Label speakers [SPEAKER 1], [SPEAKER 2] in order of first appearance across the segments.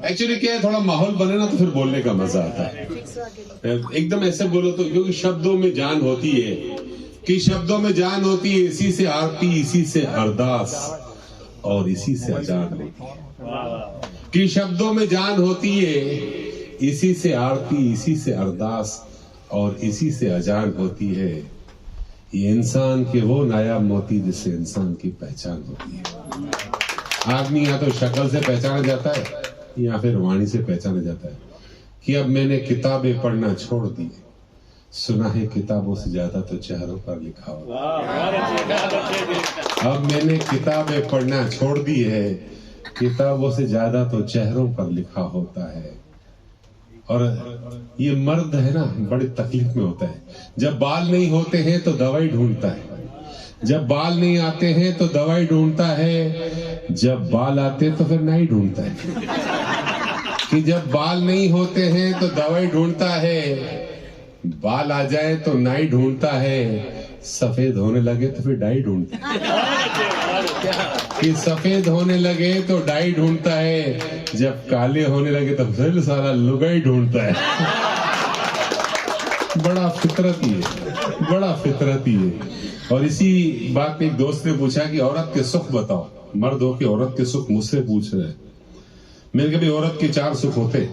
[SPEAKER 1] Actually क्या है, थोड़ा माहौल बने ना तो फिर बोलने का मजा आता है। एकदम ऐसे बोलो तो, क्योंकि शब्दों में जान होती है, कि शब्दों में जान होती है, इसी से आरती, इसी से अरदास और इसी से अजान होती है। कि शब्दों में जान होती है, इसी से आरती, इसी से अरदास और इसी से अजान होती है। ये इंसान के वो नायाब मोती जिससे इंसान की पहचान होती है। आदमी या तो शक्ल से पहचाना जाता है या फिर वाणी से पहचाना जाता है। कि अब मैंने किताबें पढ़ना छोड़ दी, सुना है किताबों से ज्यादा तो चेहरों पर लिखा होता है। अब मैंने किताबें पढ़ना छोड़ दी है, किताबों से ज्यादा तो चेहरों पर लिखा होता है। और ये मर्द है ना, बड़ी तकलीफ में होता है। जब बाल नहीं होते हैं तो दवाई ढूंढता है, जब बाल नहीं आते हैं तो दवाई ढूंढता है, जब बाल आते तो फिर नहीं ढूंढता है। कि जब बाल नहीं होते हैं तो दवाई ढूंढता है, बाल आ जाए तो नाई ढूंढता है, सफेद होने लगे तो फिर डाई ढूंढता है। कि सफेद होने लगे तो डाई ढूंढता है, जब काले होने लगे तो फिर सारा लुगाई ढूंढता है। बड़ा फितरती है, बड़ा फितरती है। और इसी बात पे एक दोस्त ने पूछा कि औरत के सुख बताओ, मर्द हो कि औरत के सुख मुझसे पूछ रहे। मैंने कहा भाई, औरत के 4 सुख होते।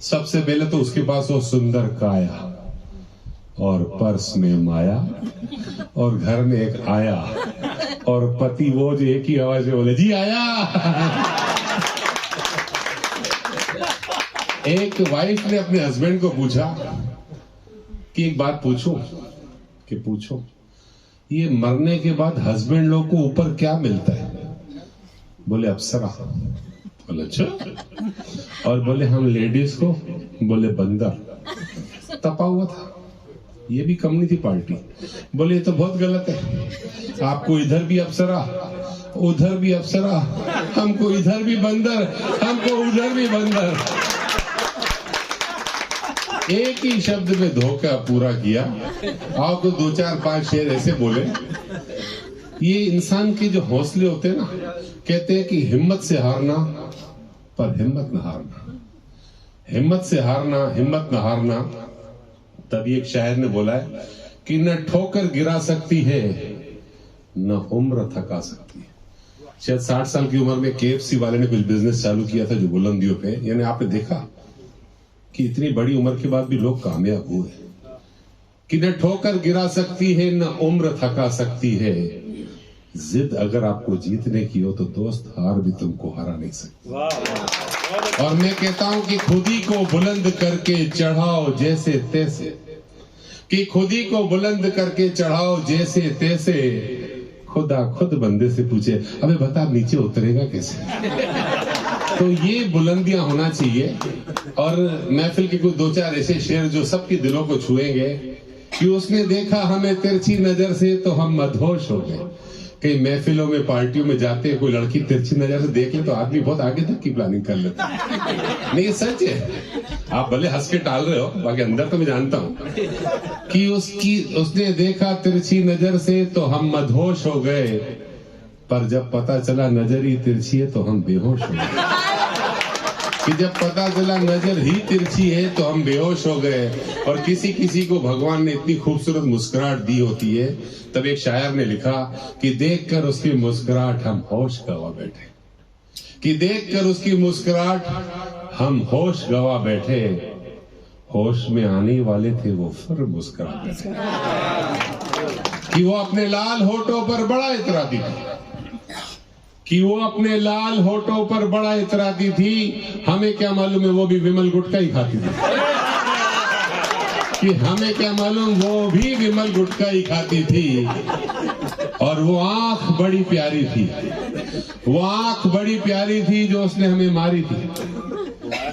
[SPEAKER 1] सबसे पहले तो उसके पास वो सुंदर काया और पर्स में माया और घर में एक आया और पति वो जो एक ही आवाज में बोले जी आया। एक वाइफ ने अपने हस्बैंड को पूछा कि एक बात पूछो, कि पूछो ये मरने के बाद हस्बैंड लोग को ऊपर क्या मिलता है? बोले अप्सरा। बोले अच्छा। और बोले हम लेडीज को? बोले बंदर। तपा हुआ था, ये भी कम नहीं थी पार्टी। बोले ये तो बहुत गलत है, आपको इधर भी अप्सरा, उधर भी अप्सरा, हमको इधर भी बंदर, हमको उधर भी बंदर। एक ही शब्द में धोखा पूरा किया। आपको 2, 4, 5 शेर ऐसे बोले। ये इंसान के जो हौसले होते हैं ना, कहते हैं कि हिम्मत से हारना पर हिम्मत न हारना, हिम्मत से हारना, हिम्मत न हारना। तभी एक शायर ने बोला है कि न ठोकर गिरा सकती है, न उम्र थका सकती है। शायद 60 साल की उम्र में KFC वाले ने कुछ बिजनेस चालू किया था जो बुलंदियों पे, यानी आपने देखा कि इतनी बड़ी उम्र के बाद भी लोग कामयाब हुए। कि न ठोकर गिरा सकती है, न उम्र थका सकती है। जिद अगर आपको जीतने की हो तो दोस्त हार भी तुमको हरा नहीं सकती। और मैं कहता हूं कि खुदी को बुलंद करके चढ़ाओ जैसे तैसे, कि खुदी को बुलंद करके चढ़ाओ जैसे तैसे। खुदा खुद बंदे से पूछे, अबे बता नीचे उतरेगा कैसे? तो ये बुलंदियां होना चाहिए। और महफिल के कुछ 2, 4 ऐसे शेर जो सबके दिलों को छुएंगे। कि उसने देखा हमें तिरछी नजर से तो हम मदहोश हो गए। कई महफिलों में, पार्टियों में जाते हैं, कोई लड़की तिरछी नजर से देख ले तो आदमी बहुत आगे तक की प्लानिंग कर लेता है। नहीं ये सच है, आप भले हंस के टाल रहे हो, बाकी अंदर तो मैं जानता हूं कि उसने देखा तिरछी नजर से तो हम मदहोश हो गए, पर जब पता चला नजर ही तिरछी है तो हम बेहोश हो गए। कि जब पता चला नजर ही तिरछी है तो हम बेहोश हो गए। और किसी किसी को भगवान ने इतनी खूबसूरत मुस्कुराहट दी होती है। तब एक शायर ने लिखा कि देखकर उसकी मुस्कुराहट हम होश गवा बैठे, कि देखकर उसकी मुस्कुराहट हम होश गवा बैठे। होश में आने वाले थे वो फिर मुस्कुरा बैठे। कि वो अपने लाल होठों पर बड़ा इतराती थी, कि वो अपने लाल होठों पर बड़ा इतराती थी। हमें क्या मालूम है वो भी विमल गुटखा ही खाती थी। कि हमें क्या मालूम वो भी विमल गुटखा ही खाती थी। और वो आंख बड़ी प्यारी थी, वो आंख बड़ी प्यारी थी जो उसने हमें मारी थी।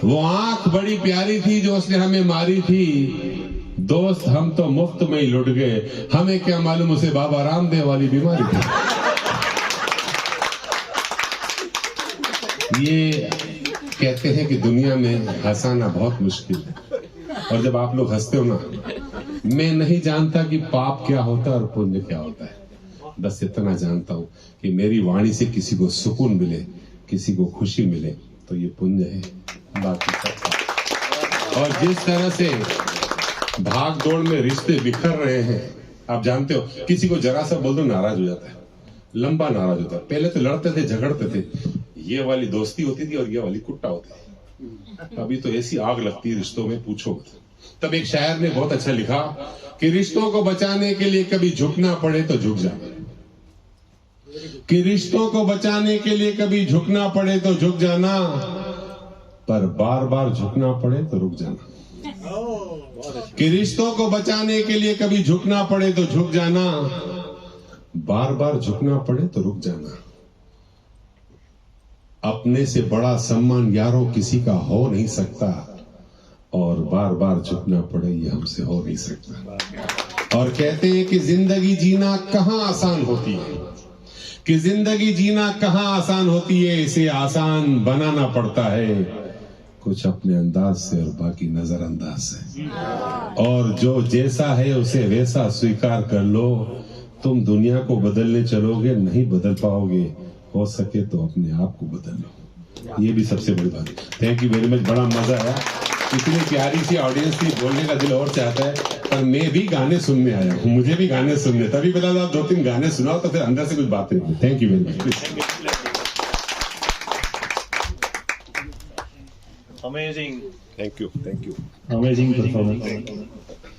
[SPEAKER 1] वो आंख बड़ी प्यारी थी जो उसने हमें मारी थी। दोस्त हम तो मुफ्त में ही लुट गए, हमें क्या मालूम उसे बाबा रामदेव वाली बीमारी थी। ये कहते हैं कि दुनिया में हंसाना बहुत मुश्किल है। और जब आप लोग हंसते हो ना, मैं नहीं जानता कि पाप क्या होता है और पुण्य क्या होता है। बस इतना जानता हूं कि मेरी वाणी से किसी को सुकून मिले किसी को खुशी मिले तो ये पुण्य है, बाकी सब। और जिस तरह से भाग दौड़ में रिश्ते बिखर रहे हैं, आप जानते हो किसी को जरा सा बोल दो नाराज हो जाता है, लंबा नाराज होता है। पहले तो लड़ते थे, झगड़ते थे, ये वाली दोस्ती होती थी और ये वाली कुट्टा होती थी। अभी तो ऐसी आग लगती है रिश्तों में, पूछो मत। तब एक शायर ने बहुत अच्छा लिखा कि रिश्तों को बचाने के लिए कभी झुकना पड़े तो झुक जाना, कि रिश्तों को बचाने के लिए कभी झुकना पड़े तो झुक जाना, पर बार बार झुकना पड़े तो रुक जाना। कि रिश्तों को बचाने के लिए कभी झुकना पड़े तो झुक जाना, बार बार झुकना पड़े तो रुक जाना। अपने से बड़ा सम्मान यारों किसी का हो नहीं सकता, और बार बार झुकना पड़े ये हमसे हो नहीं सकता। और कहते हैं कि जिंदगी जीना कहां आसान होती है, कि जिंदगी जीना कहां आसान होती है, इसे आसान बनाना पड़ता है कुछ अपने अंदाज से और बाकी नजरअंदाज से। और जो जैसा है उसे वैसा स्वीकार कर लो, तुम दुनिया को बदलने चलोगे नहीं बदल पाओगे, हो सके तो अपने आप को बदल लो। ये भी सबसे बड़ी बात। थैंक यू वेरी मच, बड़ा मजा आया। इतनी प्यारी सी ऑडियंस थी, बोलने का दिल और चाहता है, पर मैं भी गाने सुनने आया हूँ, मुझे भी गाने सुनने, तभी पता था 2-3 गाने सुनाओ तो फिर अंदर से कुछ बातें होंगी। Thank you very much.
[SPEAKER 2] Amazing.
[SPEAKER 1] Thank you, thank you.
[SPEAKER 3] Amazing performance.